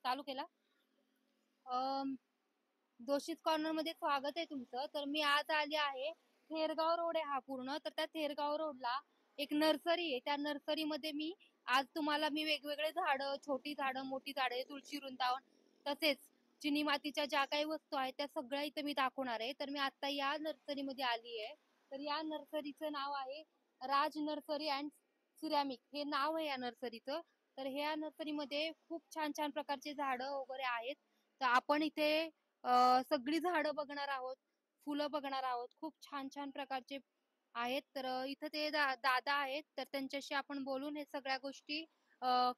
चालू केला. दोषित कॉर्नर मध्ये स्वागत आहे तुमचं. तर मी आज आली आहे, थेरगाव रोड आहे हा पूर्ण. तर त्या थेरगाव रोडला एक नर्सरी आहे. त्या नर्सरीमध्ये आज तुम्हाला वेगवेगळे झाडं, छोटी झाडं, मोठी झाडं, तुळशी वृंदावन, तसेच चिनी मातीच्या ज्या काही वस्तू आहेत त्या सगळ्या इथे मी दाखवणार आहे. तर मी आता या नर्सरीमध्ये आली आहे. तर या नर्सरीचं नाव आहे राज नर्सरी अँड सिरॅमिक, हे नाव आहे या नर्सरीचं. तर ह्या नर्सरीमध्ये खूप छान छान प्रकारचे झाडं वगैरे आहेत. तर आपण इथे सगळी झाडं बघणार आहोत, फुलं बघणार आहोत. खूप छान छान प्रकारचे आहेत. तर इथं ते दादा आहेत. तर त्यांच्याशी आपण बोलून हे सगळ्या गोष्टी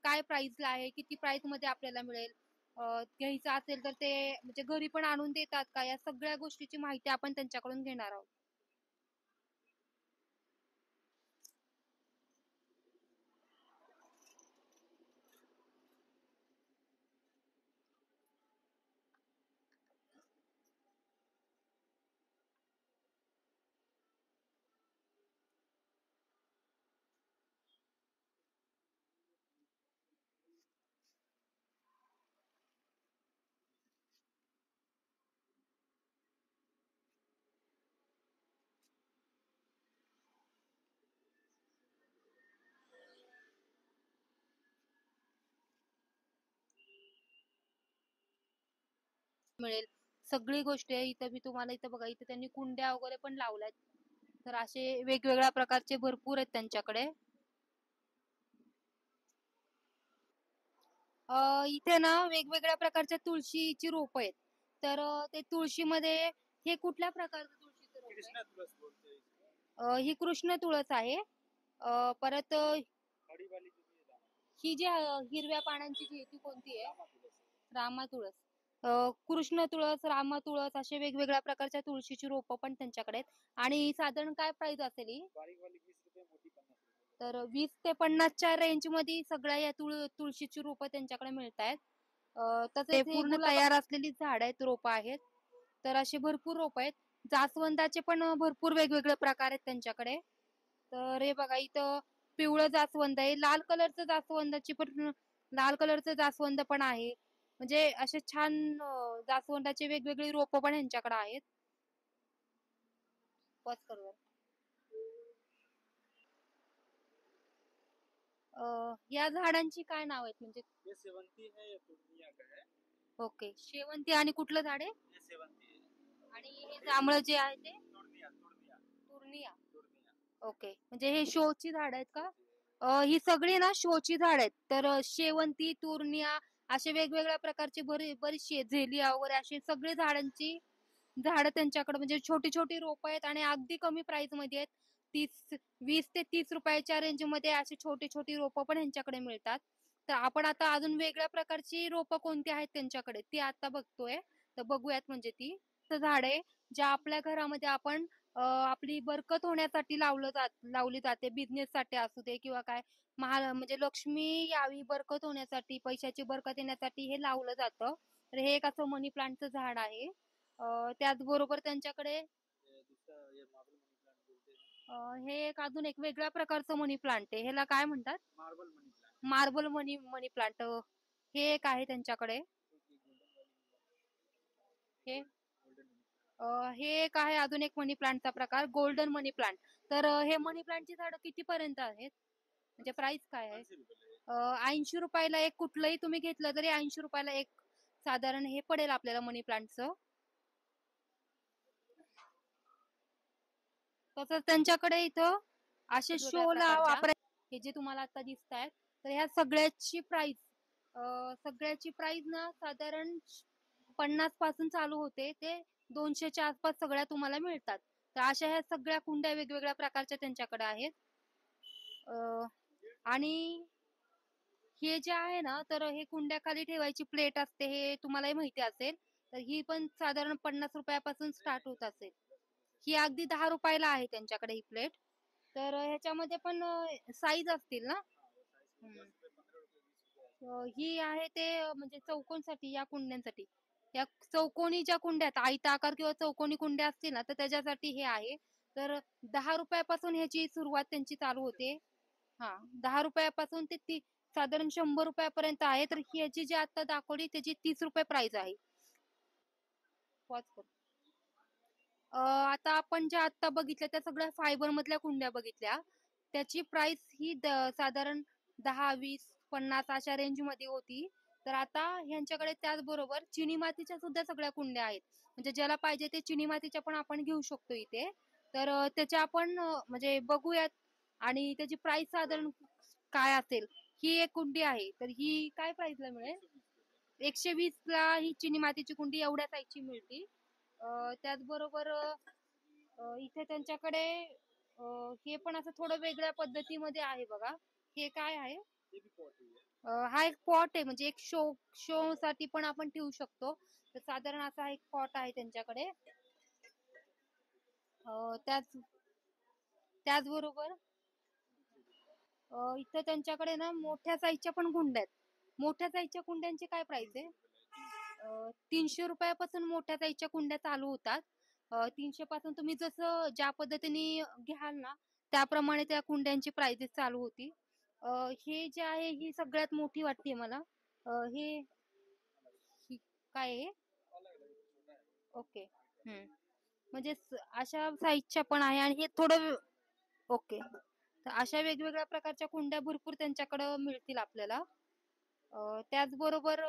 काय प्राइसला आहे, किती प्राइस मध्ये आपल्याला मिळेल, घ्यायचं असेल तर ते म्हणजे घरी पण आणून देतात का, या सगळ्या गोष्टीची माहिती आपण त्यांच्याकडून घेणार आहोत. मिळेल सगळी गोष्टी आहे इथं. मी तुम्हाला इथं बघा, इथे त्यांनी कुंड्या वगैरे पण लावल्यात. तर असे वेगवेगळ्या प्रकारचे भरपूर आहेत त्यांच्याकडे. इथे ना वेगवेगळ्या प्रकारच्या तुळशीची रोप आहेत. तर ते तुळशीमध्ये हे कुठल्या प्रकारचं तुळशीचं रोप आहे? कृष्णा तुळस बोलते ही कृष्ण तुळस आहे. परत खड़ी वाली जो भी है ही जी हिरव्या पानांची जी आहे ती कोणती आहे? रामा तुळस रामा तुळस. कृष्ण तुळस, रामा तुळस असे वेगवेगळ्या प्रकारच्या तुळशीची रोपं पण त्यांच्याकडे आहेत. आणि साधारण काय प्राइस असेल ही? बारीक वाली 20 रुपये, मोठी 50 रुपये. तर 20 ते 50च्या रेंज मध्ये सगळ्या या तुळशीची रोपं त्यांच्याकडे मिळत आहेत. तसेच हे पूर्ण तयार असलेली झाड आहेत, रोपं आहेत. तर असे भरपूर रोप आहेत. जास्वंदाचे पण भरपूर वेगवेगळे प्रकार आहेत त्यांच्याकडे. तर हे बघा, इथं पिवळं जास्वंद आहे, लाल कलरचं जास्वंद पण आहे. म्हणजे असे छान जास्वंदाचे वेगवेगळी रोपं पण यांच्याकडे आहेत. पॉज करूया. या झाडांची काय नाव आहेत म्हणजे? ये सेवंती है, ये पूर्णिया का है. ओके, शेवंती. आणि कुठलं झाड आहे? ये सेवंती है. आणि हे जांभळं जे आहे ते? तुर्निया तुर्निया पूर्णिया. तुर्निया. ओके, म्हणजे हे शोची झाड आहेत का? ही सगळी ना शोची झाड आहेत. तर शेवंती, तूर्निया असे वेगवेगळ्या प्रकारची बरीचशी, झेलिया वगैरे अशी सगळी झाडं त्यांच्याकडे म्हणजे छोटी छोटी रोप आहेत आणि अगदी कमी प्राइस मध्ये आहेत. 20 ते 30 रुपयाच्या रेंज मध्ये अशी छोटी छोटी रोपं पण यांच्याकडे मिळतात. तर आपण आता अजून वेगळ्या प्रकारची रोपं कोणती आहेत त्यांच्याकडे ती आता बघतोय. तर बघूयात. म्हणजे ती झाड आहे ज्या आपल्या घरामध्ये आपण आपली बरकत होण्यासाठी लावली जाते. बिझनेस साठी असू दे किंवा काय, म्हणजे लक्ष्मी यावी, बरकत होण्यासाठी, पैशाची बरकत येण्यासाठी हे लावलं जातं. तर हे एक असं मनी प्लांटचं झाड आहे. त्याचबरोबर त्यांच्याकडे ये दूसरा ये मार्बल मनी प्लांट बोलते हैं. हे एक अजून एक वेगळ्या प्रकारचं मनी प्लांट आहे. ह्याला काय म्हणतात? मार्बल मनी प्लांट. मार्बल मनी प्लांट हे एक आहे त्यांच्याकडे. हे गोल्डन मनी. हे एक आहे अजून एक मनी प्लांटचा प्रकार, गोल्डन मनी प्लांट. तर हे मनी प्लांटची झाडं किती पर्यंत आहेत, म्हणजे प्राइस काय आहे? 80 रुपयाला एक. कुठलंही तुम्ही घेतलं तरी 80 रुपयाला एक साधारण हे पडेल आपल्याला मनी प्लांटचं. तसंच त्यांच्याकडे इथं असे शोला वापरायचे हे जे तुम्हाला आता दिसत आहेत. तर ह्या सगळ्याची प्राइस ना साधारण 50 पासून चालू होते ते 200च्या आसपास सगळ्या तुम्हाला मिळतात. तर अशा ह्या सगळ्या कुंड्या वेगवेगळ्या प्रकारच्या त्यांच्याकडे आहेत. आणि हे जे आहे ना, तर हे कुंड्याखाली ठेवायची प्लेट असते, हे तुम्हालाही माहिती असेल. तर ही पण साधारण 50 रुपयापासून स्टार्ट होत असेल. ही अगदी 10 रुपयाला आहे त्यांच्याकडे ही प्लेट. तर ह्याच्यामध्ये पण साईज असतील ना? ही आहे ते म्हणजे चौकोनसाठी, या कुंड्यांसाठी, या चौकोनी ज्या कुंड्या आहेत, आयताकार किंवा चौकोनी कुंड्या असतील ना, तर त्याच्यासाठी हे आहे. तर 10 रुपयापासून ह्याची सुरुवात त्यांची चालू होते. हा, 10 रुपयापासून ते साधारण 100 रुपयापर्यंत आहे. तर ह्याची जी आता दाखवली त्याची 30 रुपये प्राइस आहे. पॉज कर. आता आपण ज्या आता बघितल्या त्या सगळ्या फायबर मधल्या कुंड्या बघितल्या. त्याची प्राइस ही साधारण 10, 20, 50 अशा रेंज मध्ये होती. तर आता ह्यांच्याकडे त्याचबरोबर चिनी मातीच्या सुद्धा सगळ्या कुंड्या आहेत. म्हणजे ज्याला पाहिजे ते चिनी मातीच्या पण आपण घेऊ शकतो इथे. तर त्याच्या आपण म्हणजे बघूयात आणि त्याची प्राइस साधारण काय असेल. ही एक कुंडी आहे. तर ही काय प्राइसला मिळेल? 120 ला ही चिनी मातीची कुंडी एवढ्या साईजची मिळते. त्याचबरोबर इथे त्यांच्याकडे हे पण असं थोडं वेगळ्या पद्धतीमध्ये आहे बघा. हे काय आहे? हा एक पॉट आहे. म्हणजे एक शो साठी पण आपण ठेवू शकतो. तर साधारण असा एक पॉट आहे त्यांच्याकडे. त्याचबरोबर इथे त्यांच्याकडे ना मोठ्या साईजच्या पण कुंड्या आहेत. मोठ्या साईजच्या कुंड्यांची काय प्राइस आहे? 300 रुपयापासून मोठ्या साईजच्या कुंड्या चालू होतात. 300 पासून तुम्ही जसं ज्या पद्धतीने घ्याल ना त्याप्रमाणे त्या कुंड्यांची प्राइसेस चालू होती. हे जे आहे ही सगळ्यात मोठी वाटते मला. हे काय आहे? ओके. म्हणजे अशा साईजच्या पण आहे आणि हे थोडं ओके. तर अशा वेगवेगळ्या प्रकारच्या कुंड्या भरपूर त्यांच्याकडे मिळतील आपल्याला. त्याचबरोबर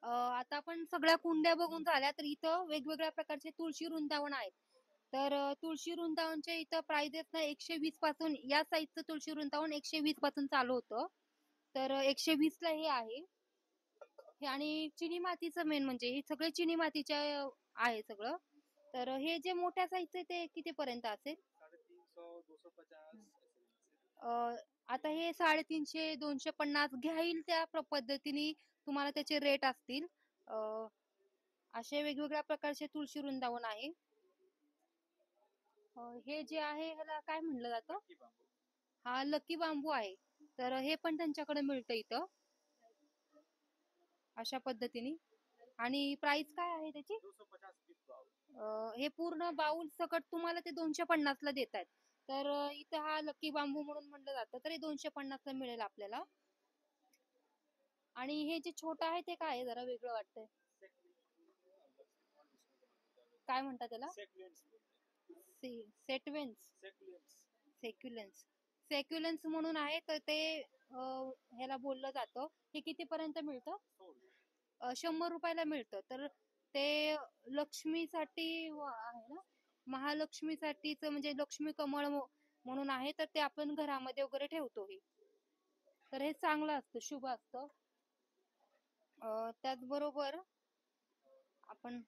आता आपण सगळ्या कुंड्या बघून झाल्या तर इथं वेगवेगळ्या प्रकारचे तुळशी वृंदावन आहेत. तर तुळशी वृंदावनच्या इथं प्राइसेस ना 120 पासून या साईजचं तुळशी वृंदावन 120 पासून चालू होतं. तर 120 ला हे आहे. हे आणि चिनी मातीचं मेन म्हणजे हे सगळे चिनी मातीचे आहे सगळं. तर हे जे मोठ्या साईजचे ते कितीपर्यंत असेल? 350, 250 आता हे 350, 250 घेईल त्या पद्धतीने तुम्हाला त्याचे रेट असतील. असे वेगवेगळ्या प्रकारचे तुळशी वृंदावन आहे. हे जे आहे ह्याला काय म्हणलं जातं? हा लकी बांबू आहे. तर हे पण त्यांच्याकडे मिळतं इथं अशा पद्धतीने. आणि प्राइस काय आहे त्याची? 250 हे पूर्ण बाउल सकट तुम्हाला ते 250 ला देत आहेत. तर इथं हा लकी बांबू म्हणून म्हणलं जातं. तर हे 250 ला मिळेल आपल्याला. आणि हे जे छोटं आहे ते काय आहे? जरा वेगळं वाटतंय. काय म्हणतात त्याला? सेटवेन्स सेक्युलेन्स सेक्युलेन्स म्हणून आहे. तर ते ह्याला बोललं जातं. हे कितीपर्यंत मिळतं? 100 रुपयाला मिळतं. तर ते लक्ष्मीसाठी आहे ना, महालक्ष्मीसाठीच म्हणजे लक्ष्मी कमळ म्हणून आहे. तर ते आपण घरामध्ये वगैरे ठेवतो हे. तर हे चांगलं असतं, शुभ असतं. त्याचबरोबर आपण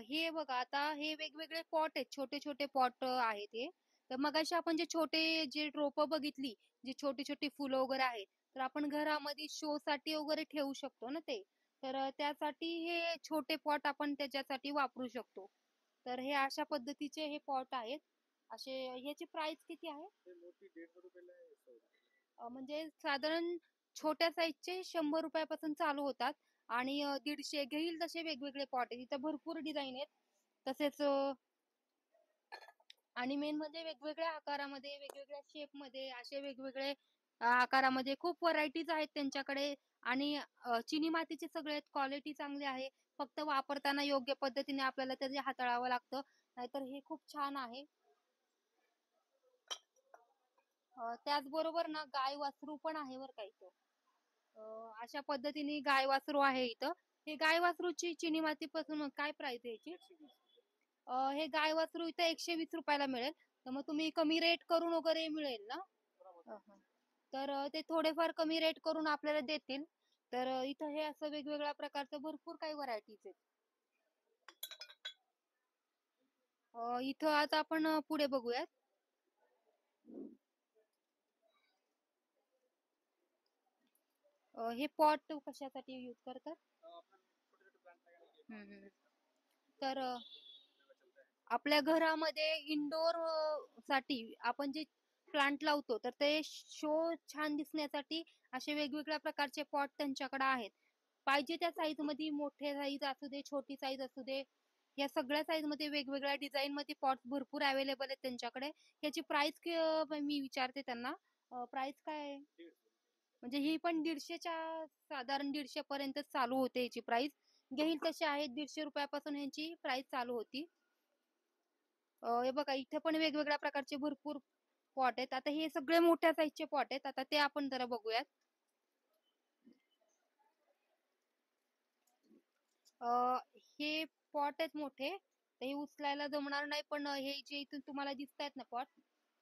हे बघा आता हे वेगवेगळे पॉट आहेत. छोटे छोटे पॉट आहेत हे. तर मगाशी आपण जे छोटे जे रोपं बघितली, जी छोटी छोटी फुलं वगैरे आहेत, तर आपण घरामध्ये शो साठी वगैरे ठेवू शकतो ना ते. तर त्यासाठी हे छोटे पॉट आपण त्याच्यासाठी वापरू शकतो. तर हे अशा पद्धतीचे हे पॉट आहेत. असे ह्याची प्राइस किती आहे? म्हणजे साधारण छोट्या साईजचे 100 रुपयापासून चालू होतात आणि 150 घेईल तसे वेगवेगळे पॉट आहेत. इथं भरपूर डिझाईन आहेत. तसेच आणि मेन म्हणजे वेगवेगळ्या आकारामध्ये, वेगवेगळ्या शेप मध्ये असे वेगवेगळे आकारामध्ये खूप व्हरायटीज आहेत त्यांच्याकडे. आणि चिनी मातीचे सगळे क्वालिटी चांगली आहे. फक्त वापरताना योग्य पद्धतीने आपल्याला त्याचे हाताळावं लागतं. नाहीतर हे खूप छान आहे. त्याचबरोबर ना गाय वासरू पण आहे बरं का इथं. अशा पद्धतीने गाय वासरू आहे इथं. हे गाय वासरूची चिनी मातीपासून काय प्राइस आहे याची? हे गाय वासरू इथं 120 रुपयाला मिळेल. तर मग तुम्ही कमी रेट करून वगैरे मिळेल ना? तर ते थोडेफार कमी रेट करून आपल्याला देतील. तर इथं हे असं वेगवेगळ्या प्रकारचं भरपूर काही व्हरायटीज आहेत. इथं आता आपण पुढे बघूयात. हे पॉट कशासाठी यूज करतात? तर आपल्या घरामध्ये इंडोर साठी आपण जे प्लांट लावतो तर ते शो छान दिसण्यासाठी असे वेगवेगळ्या प्रकारचे पॉट त्यांच्याकडे आहेत. पाहिजे त्या साईज मध्ये, मोठे साईज असू दे, छोटी साईज असू दे, या सगळ्या साईज मध्ये वेगवेगळ्या डिझाईन मध्ये पॉट भरपूर अवेलेबल आहेत त्यांच्याकडे. याची प्राइस मी विचारते त्यांना, प्राइस काय आहे? म्हणजे ही पण 150च्या साधारण 150 पर्यंत चालू होते याची प्राइस. घेईल तशी आहे, 150 रुपयापासून यांची प्राइस चालू होती. हे बघा इथे पण वेगवेगळ्या प्रकारचे भरपूर पॉट आहेत. आता हे सगळे मोठ्या साईजचे पॉट आहेत. आता ते आपण जरा बघूयात. हे पॉट आहेत मोठे, तर हे उचलायला जमणार नाही, पण हे जे इथून तुम्हाला दिसत आहेत ना पॉट,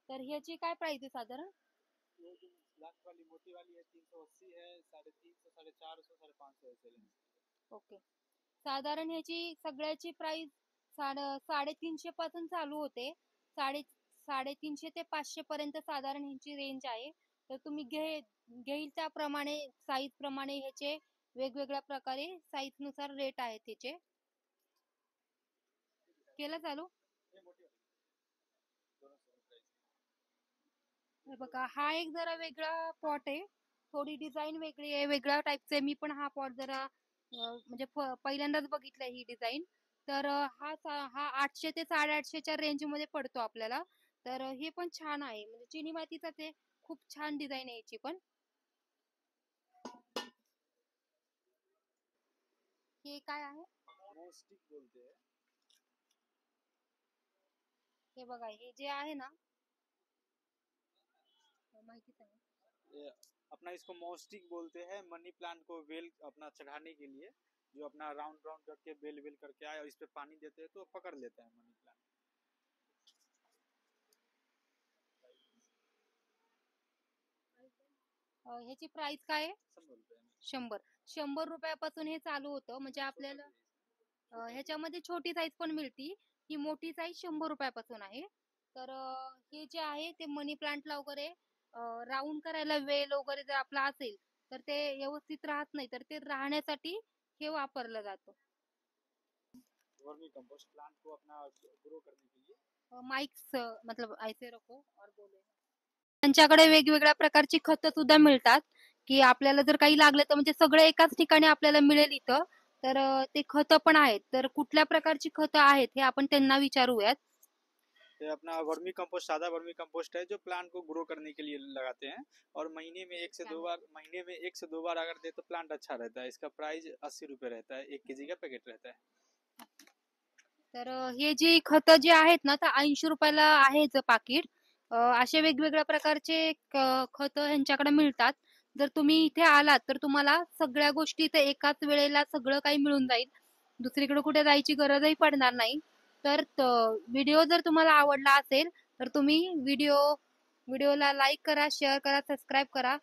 तर ह्याची काय प्राइस आहे साधारण? ये जो लाख वाली मोटी वाली है 380 है, 350, 450, 550 ऐसे लेंगे. ओके. साधारण ह्याची सगळ्याची प्राइस 350 पासून चालू होते. 350 ते 500 पर्यंत साधारण ह्याची रेंज आहे. तर तुम्ही घेईल त्याप्रमाणे साईज प्रमाणे ह्याचे वेगवेगळ्या प्रकारे साईज नुसार रेट आहेत त्याचे. केलं चालू? ये मोटी वाली दोनों सेम प्राइस. हे बघा हा एक जरा वेगळा पॉट आहे, थोडी डिझाईन वेगळी आहे, वेगळ्या टाईपचे. मी पण हा पॉट जरा म्हणजे पहिल्यांदाच बघितलाय ही डिझाईन. तर हा 800 ते 850च्या रेंज मध्ये पडतो आपल्याला. तर हे पण छान आहे, म्हणजे चिनी मातीचा ते खूप छान डिझाईन आहे याची पण. हे काय आहे? मोस्टिक बोलते हैं. हे बघा हे जे आहे ना, माहितीच आहे. ये अपना इसको मोस्टिक बोलते हैं. मनी प्लांट को बेल अपना चढ़ाने के लिए जो अपना राउंड राउंड करके बेल बेल करके आए और इस पे पानी देते हैं तो पकड़ लेते हैं मनी प्लांट. ह्याची प्राइस काय आहे? 100 रुपये में. 100 रुपयापासून हे चालू होतं. म्हणजे आपल्याला ह्याच्यामध्ये छोटी साईज पण मिळती. ही मोठी साईज 100 रुपयापासून आहे. तर हे जे आहे ते मनी प्लांटला वगैरे राऊंड करायला वेल वगैरे जर आपला असेल तर ते व्यवस्थित राहत नाही, तर ते राहण्यासाठी हे वापरलं जातं. वर्मी कंपोस्ट प्लांट को अपना ग्रो करने के लिए. माइक्स मतलब ऐसे रखो और बोले. त्यांच्याकडे वेगवेगळ्या प्रकारची खतं सुद्धा मिळतात, की आपल्याला जर काही लागलं तर म्हणजे सगळं एकाच ठिकाणी आपल्याला मिळेल इथं. तर ते खतं पण आहेत. तर कुठल्या प्रकारची खतं आहेत हे आपण त्यांना विचारूयात. ये अपना वर्मी कंपोस्ट सादा वर्मी कंपोस्ट है जो प्लांट को ग्रो करने के लिए लगाते हैं और महीने में 1 से 2 बार अगर दे तो प्लांट अच्छा रहता है. इसका प्राइस 80 रुपये रहता है. 1 kg का पैकेट रहता है. तर हे जी खतं जी आहेत ना, तर 80 रुपयाला आहे पाकिट. असे वेगवेगळ्या प्रकारचे खतं ह्यांच्याकडे मिळतात. जर तुम्ही इथे आलात तर तुम्हाला सगळ्या गोष्टी इथे एकाच वेळेला सगळं काही मिळून जाईल. दुसरीकडे कुठे जायची गरजही पडणार नाही. तर व्हिडिओ जर तुम्हाला आवडला असेल तर तुम्ही व्हिडिओला लाईक करा, शेअर करा, सबस्क्राईब करा.